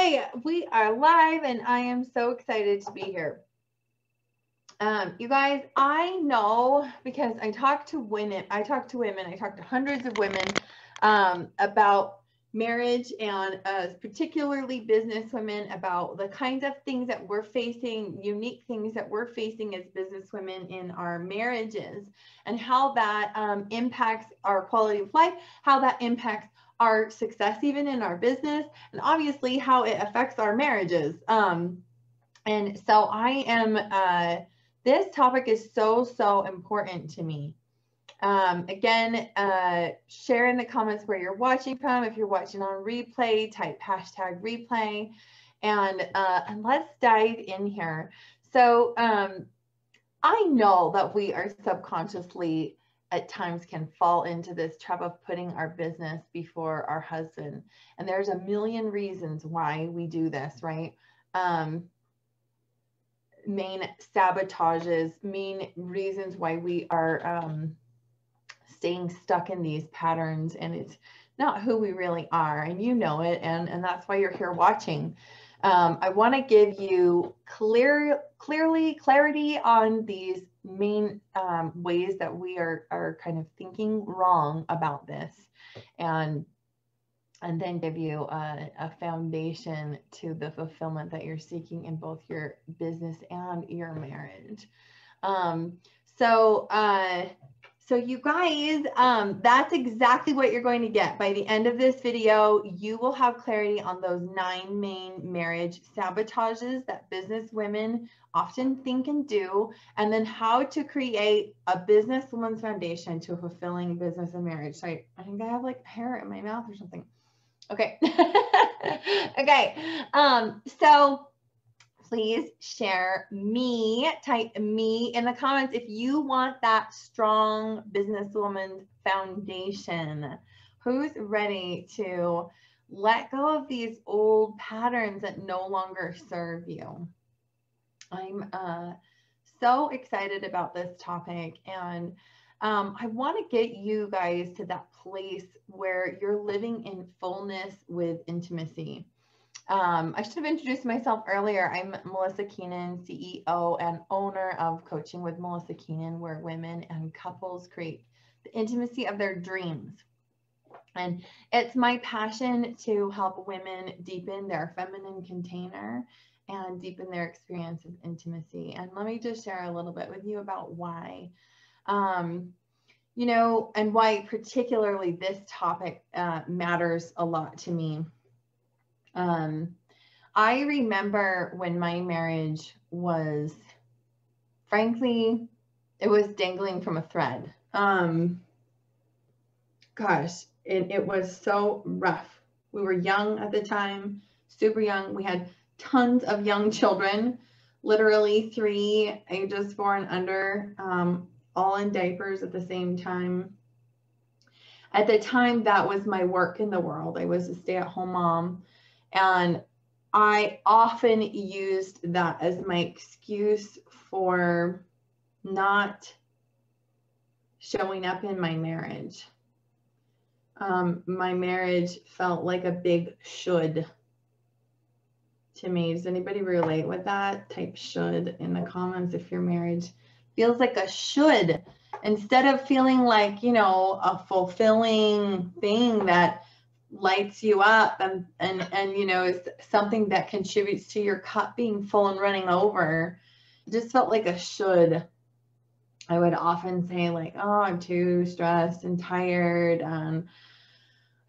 Okay, we are live and I am so excited to be here. You guys, I know because I talk to women, I talk to hundreds of women about marriage and particularly business women, about the kinds of things that we're facing, unique things that we're facing as business women in our marriages, and how that impacts our quality of life, how that impacts our success even in our business, and obviously how it affects our marriages. And so I am, this topic is so important to me. Again, share in the comments where you're watching from. If you're watching on replay, type hashtag replay, and let's dive in here. So I know that we are subconsciously at times can fall into this trap of putting our business before our husband. And there's a million reasons why we do this, right? Main sabotages, main reasons why we are staying stuck in these patterns, and it's not who we really are, and you know it, and that's why you're here watching. I want to give you clarity on these main ways that we are kind of thinking wrong about this, and then give you a foundation to the fulfillment that you're seeking in both your business and your marriage. So you guys, that's exactly what you're going to get. By the end of this video, you will have clarity on those 9 main marriage sabotages that business women often think and do, and then how to create a businesswoman's foundation to a fulfilling business and marriage. So I think I have like hair in my mouth or something. Okay. Okay. So please share me, type me in the comments if you want that strong businesswoman foundation. Who's ready to let go of these old patterns that no longer serve you? I'm so excited about this topic, and I want to get you guys to that place where you're living in fullness with intimacy. I should have introduced myself earlier. I'm Melissa Keenan, CEO and owner of Coaching with Melissa Keenan, where women and couples create the intimacy of their dreams. And it's my passion to help women deepen their feminine container and deepen their experience of intimacy. And let me just share a little bit with you about why. You know, and why particularly this topic matters a lot to me. I remember when my marriage was, frankly, it was dangling from a thread. Gosh, it was so rough. We were young at the time, super young. We had tons of young children, literally 3 ages 4 and under, all in diapers at the same time. At the time, that was my work in the world. I was a stay-at-home mom, and I often used that as my excuse for not showing up in my marriage. My marriage felt like a big should to me. Does anybody relate with that? Type should in the comments if your marriage feels like a should, instead of feeling like, you know, a fulfilling thing that lights you up and you know, is something that contributes to your cup being full and running over. It just felt like a should. I would often say like, oh, I'm too stressed and tired and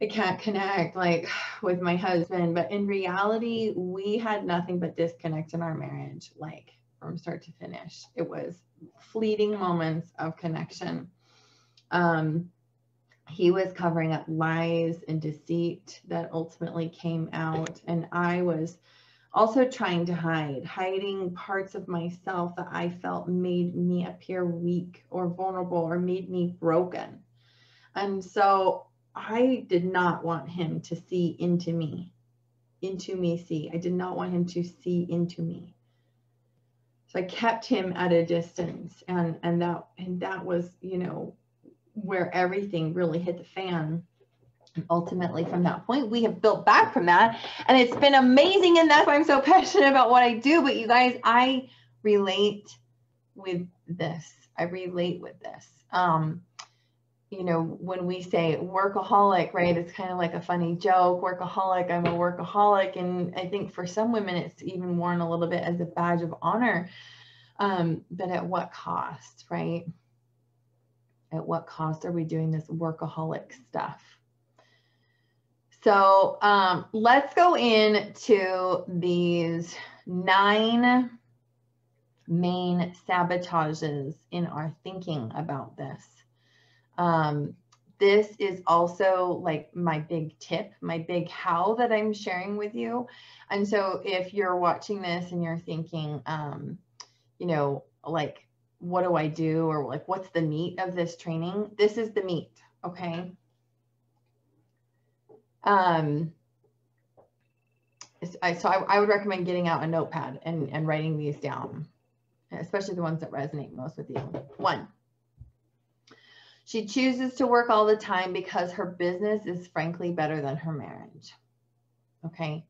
I can't connect like with my husband. But in reality, we had nothing but disconnect in our marriage, like from start to finish. It was fleeting moments of connection. He was covering up lies and deceit that ultimately came out. And I was also trying to hiding parts of myself that I felt made me appear weak or vulnerable or made me broken. And so I did not want him to see into me see. I did not want him to see into me. So I kept him at a distance, and that was, you know, where everything really hit the fan. And ultimately, from that point, we have built back from that. And it's been amazing. And that's why I'm so passionate about what I do. But you guys, I relate with this. I relate with this. You know, when we say workaholic, right, it's kind of like a funny joke. Workaholic, I'm a workaholic. And I think for some women, it's even worn a little bit as a badge of honor. But at what cost, right? At what cost are we doing this workaholic stuff? So let's go into these 9 main sabotages in our thinking about this. This is also like my big tip, my big how that I'm sharing with you. And so if you're watching this and you're thinking, you know, like, what do I do? Or like, what's the meat of this training? This is the meat, okay? So I would recommend getting out a notepad and writing these down, especially the ones that resonate most with you. 1, she chooses to work all the time because her business is frankly better than her marriage. Okay.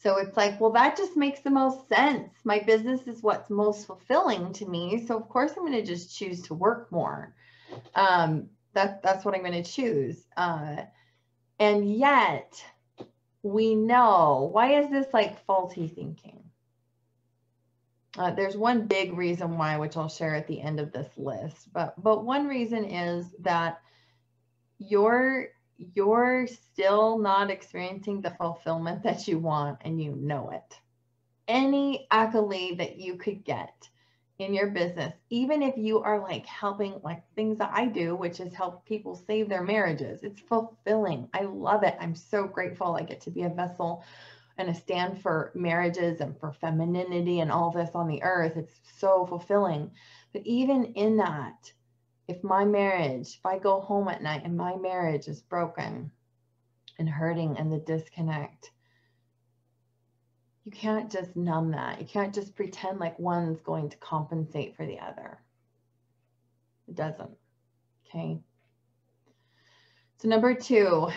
So it's like, well, that just makes the most sense. My business is what's most fulfilling to me. So of course I'm going to just choose to work more. That's what I'm going to choose. And yet we know, why is this like faulty thinking? There's one big reason why, which I'll share at the end of this list. But one reason is that you're still not experiencing the fulfillment that you want, and you know it. Any accolade that you could get in your business, even if you are like helping, like things that I do, which is help people save their marriages, it's fulfilling. I love it. I'm so grateful I get to be a vessel and a stand for marriages and for femininity and all this on the earth. It's so fulfilling. But even in that, if I go home at night and my marriage is broken and hurting and the disconnect, you can't just numb that. You can't just pretend like one's going to compensate for the other. It doesn't. Okay. So number two,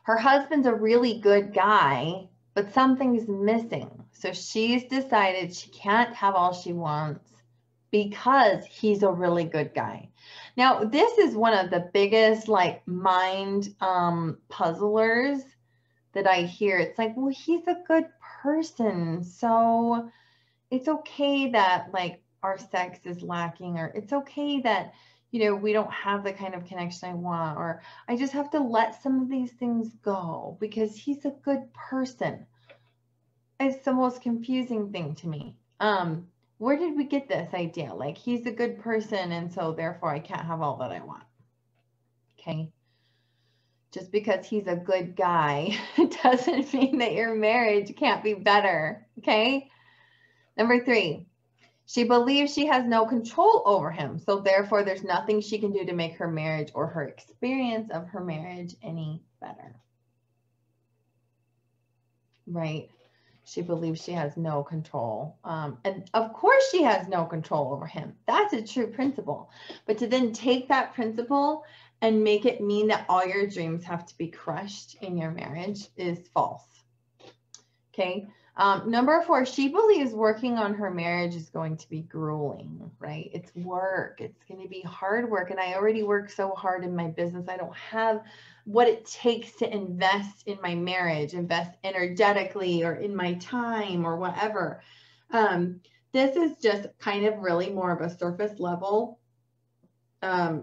her husband's a really good guy, but something's missing. So she's decided she can't have all she wants because he's a really good guy. Now, this is one of the biggest like mind puzzlers that I hear. It's like, well, he's a good person, so it's okay that like our sex is lacking, or it's okay that, you know, we don't have the kind of connection I want, or I just have to let some of these things go because he's a good person. It's the most confusing thing to me. Where did we get this idea? Like, he's a good person, and so therefore I can't have all that I want. Okay. Just because he's a good guy doesn't mean that your marriage can't be better. Okay. Number 3, she believes she has no control over him. So therefore there's nothing she can do to make her marriage or her experience of her marriage any better. Right. She believes she has no control. And of course she has no control over him. That's a true principle. But to then take that principle and make it mean that all your dreams have to be crushed in your marriage is false. Okay. Number 4, she believes working on her marriage is going to be grueling, right? It's work. It's going to be hard work. And I already work so hard in my business. I don't have what it takes to invest in my marriage, invest energetically or in my time or whatever. This is just kind of really more of a surface level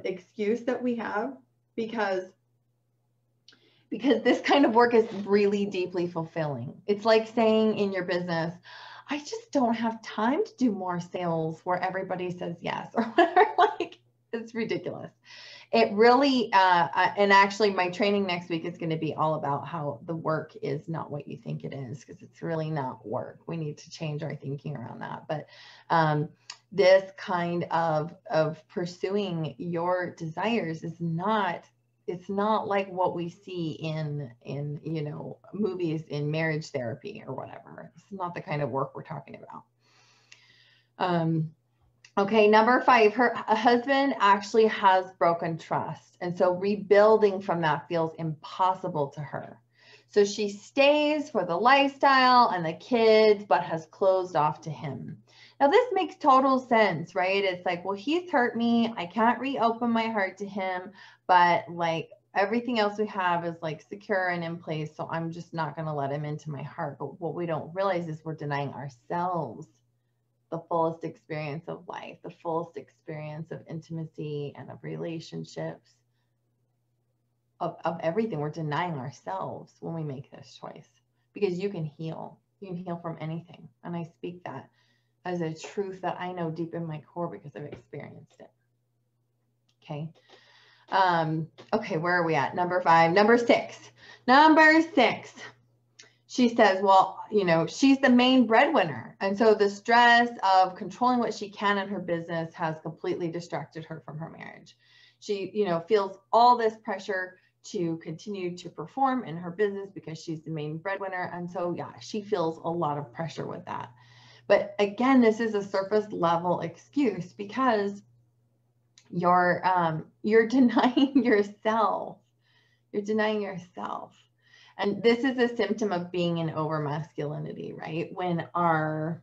excuse that we have because this kind of work is really deeply fulfilling. It's like saying in your business, I just don't have time to do more sales where everybody says yes or whatever. Like, it's ridiculous. It really, and actually my training next week is going to be all about how the work is not what you think it is, because it's really not work. We need to change our thinking around that. But this kind of pursuing your desires is not, it's not like what we see in you know, movies in marriage therapy or whatever. It's not the kind of work we're talking about. Okay, number 5, her husband actually has broken trust. And so rebuilding from that feels impossible to her. So she stays for the lifestyle and the kids, but has closed off to him. Now, this makes total sense, right? It's like, well, he's hurt me. I can't reopen my heart to him, but like everything else we have is like secure and in place. So I'm just not going to let him into my heart. But what we don't realize is we're denying ourselves the fullest experience of life, the fullest experience of intimacy and of relationships, of everything. We're denying ourselves when we make this choice, because you can heal. You can heal from anything. And I speak that as a truth that I know deep in my core because I've experienced it. Okay. Okay, where are we at? Number 5, number 6. Number 6. She says, well, you know, she's the main breadwinner. And so the stress of controlling what she can in her business has completely distracted her from her marriage. She, you know, feels all this pressure to continue to perform in her business because she's the main breadwinner. And so, yeah, she feels a lot of pressure with that. But again, this is a surface level excuse because you're denying yourself. You're denying yourself. And this is a symptom of being in over masculinity, right? When our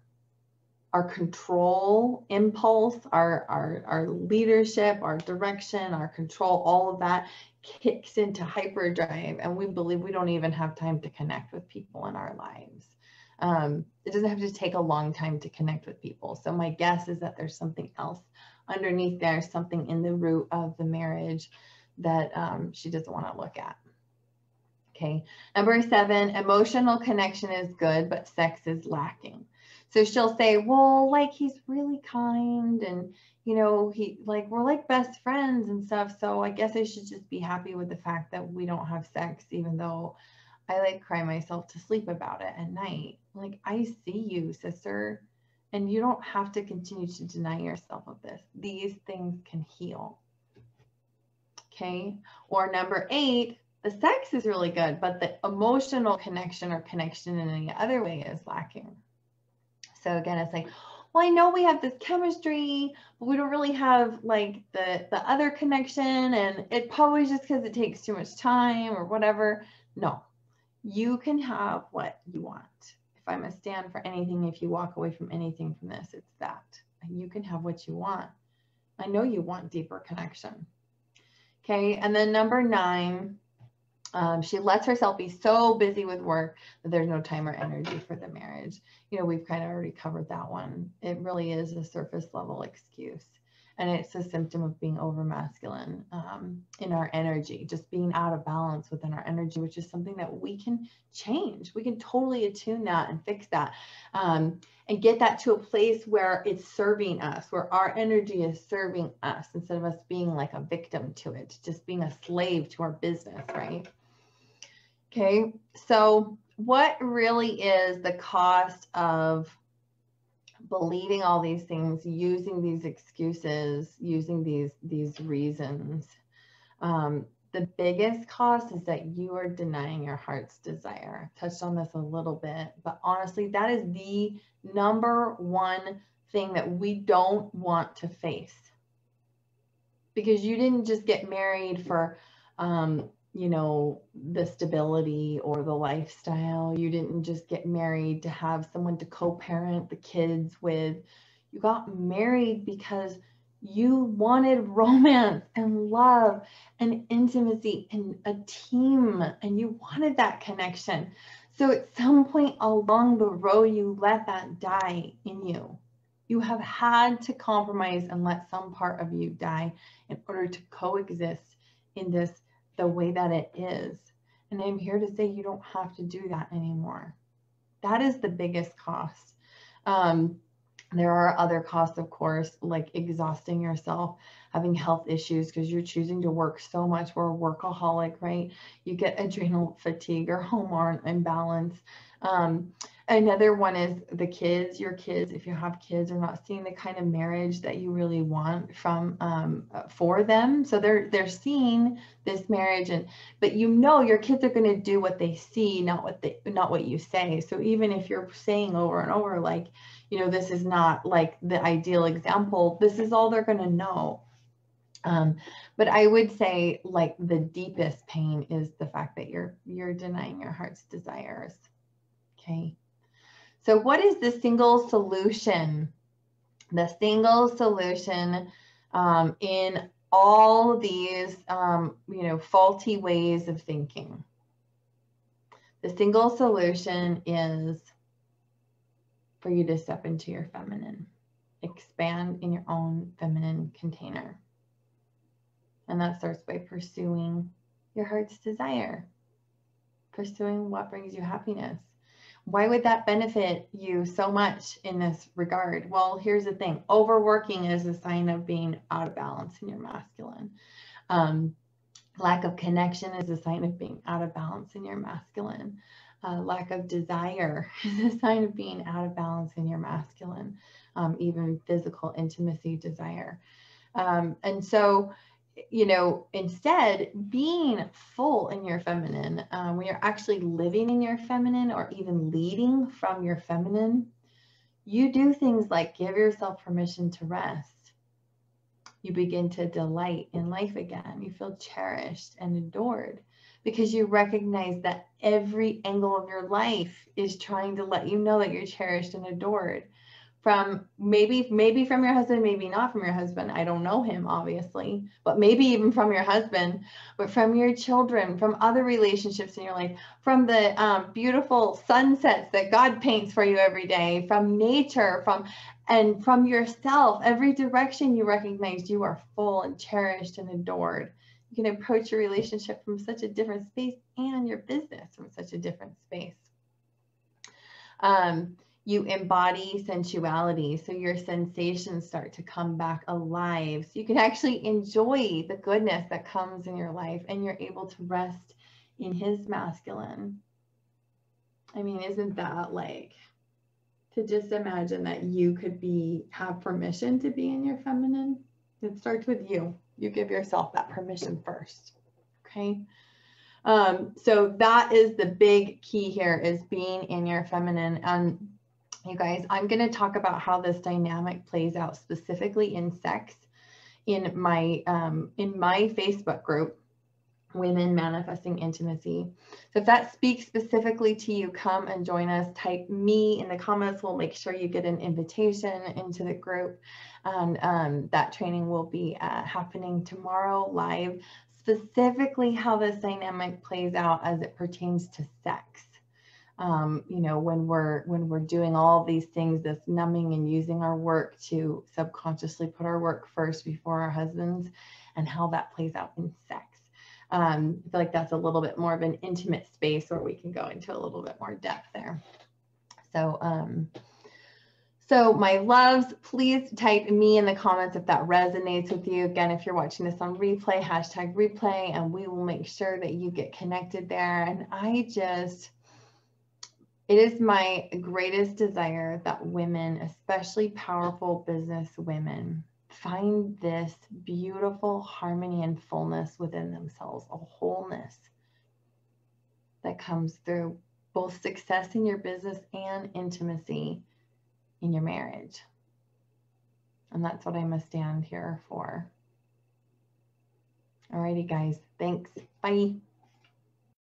control impulse, our leadership, our direction, our control, all of that kicks into hyperdrive, and we believe we don't even have time to connect with people in our lives. It doesn't have to take a long time to connect with people. So my guess is that there's something else underneath there, something in the root of the marriage that she doesn't want to look at. Okay. Number 7, emotional connection is good, but sex is lacking. So she'll say, well, like he's really kind and, you know, he like, we're like best friends and stuff. So I guess I should just be happy with the fact that we don't have sex, even though I like cry myself to sleep about it at night. Like, I see you, sister, and you don't have to continue to deny yourself of this. These things can heal. Okay. Or number 8, the sex is really good, but the emotional connection or connection in any other way is lacking. So again, it's like, well, I know we have this chemistry, but we don't really have like the other connection, and it probably just because it takes too much time or whatever. No, you can have what you want. If I'm a stand for anything, if you walk away from anything from this, it's that. You can have what you want. I know you want deeper connection. Okay, and then number 9, she lets herself be so busy with work that there's no time or energy for the marriage. You know, we've kind of already covered that one. It really is a surface level excuse. And it's a symptom of being over masculine in our energy, just being out of balance within our energy, which is something that we can change. We can totally attune that and fix that and get that to a place where it's serving us, where our energy is serving us instead of us being like a victim to it, just being a slave to our business, right? Okay, so what really is the cost of believing all these things, using these excuses, using these reasons? The biggest cost is that you are denying your heart's desire. I touched on this a little bit, but honestly, that is the number 1 thing that we don't want to face. Because you didn't just get married for, you know, the stability or the lifestyle. You didn't just get married to have someone to co-parent the kids with. You got married because you wanted romance and love and intimacy and a team, and you wanted that connection. So at some point along the road, you let that die in you. You have had to compromise and let some part of you die in order to coexist in this the way that it is. And I'm here to say you don't have to do that anymore. That is the biggest cost. There are other costs, of course, like exhausting yourself, having health issues because you're choosing to work so much. We're a workaholic, right? You get adrenal fatigue or hormone imbalance. Another one is the kids. Your kids, if you have kids, are not seeing the kind of marriage that you really want from for them. So they're seeing this marriage, but you know your kids are going to do what they see, not what you say. So even if you're saying over and over, like, you know, this is not like the ideal example, this is all they're going to know. But I would say, like, the deepest pain is the fact that you're denying your heart's desires. Okay. So what is the single solution? The single solution in all these, you know, faulty ways of thinking. The single solution is for you to step into your feminine, expand in your own feminine container. And that starts by pursuing your heart's desire, pursuing what brings you happiness. Why would that benefit you so much in this regard? Well, here's the thing. Overworking is a sign of being out of balance in your masculine. Lack of connection is a sign of being out of balance in your masculine. Lack of desire is a sign of being out of balance in your masculine. Even physical intimacy desire. And so, you know, instead, being full in your feminine, when you're actually living in your feminine or even leading from your feminine, you do things like give yourself permission to rest. You begin to delight in life again. You feel cherished and adored because you recognize that every angle of your life is trying to let you know that you're cherished and adored. From maybe from your husband, maybe not from your husband. I don't know him, obviously, but maybe even from your husband, but from your children, from other relationships in your life, from the beautiful sunsets that God paints for you every day, from nature, and from yourself. Every direction you recognize you are full and cherished and adored. You can approach your relationship from such a different space and your business from such a different space. You embody sensuality, so your sensations start to come back alive. So you can actually enjoy the goodness that comes in your life, and you're able to rest in his masculine. I mean, isn't that like, to just imagine that you could have permission to be in your feminine? It starts with you. You give yourself that permission first. Okay. So that is the big key here, is being in your feminine. And you guys, I'm going to talk about how this dynamic plays out specifically in sex in my Facebook group, Women Manifesting Intimacy. So if that speaks specifically to you, come and join us. Type me in the comments. We'll make sure you get an invitation into the group. And that training will be happening tomorrow live, specifically how this dynamic plays out as it pertains to sex. You know, when we're doing all these things, this numbing and using our work to subconsciously put our work first before our husbands, and how that plays out in sex. I feel like that's a little bit more of an intimate space where we can go into a little bit more depth there. So my loves, please type me in the comments if that resonates with you. Again, if you're watching this on replay, #replay, and we will make sure that you get connected there. And it is my greatest desire that women, especially powerful business women, find this beautiful harmony and fullness within themselves, a wholeness that comes through both success in your business and intimacy in your marriage. And that's what I must stand here for. Alrighty, guys. Thanks. Bye.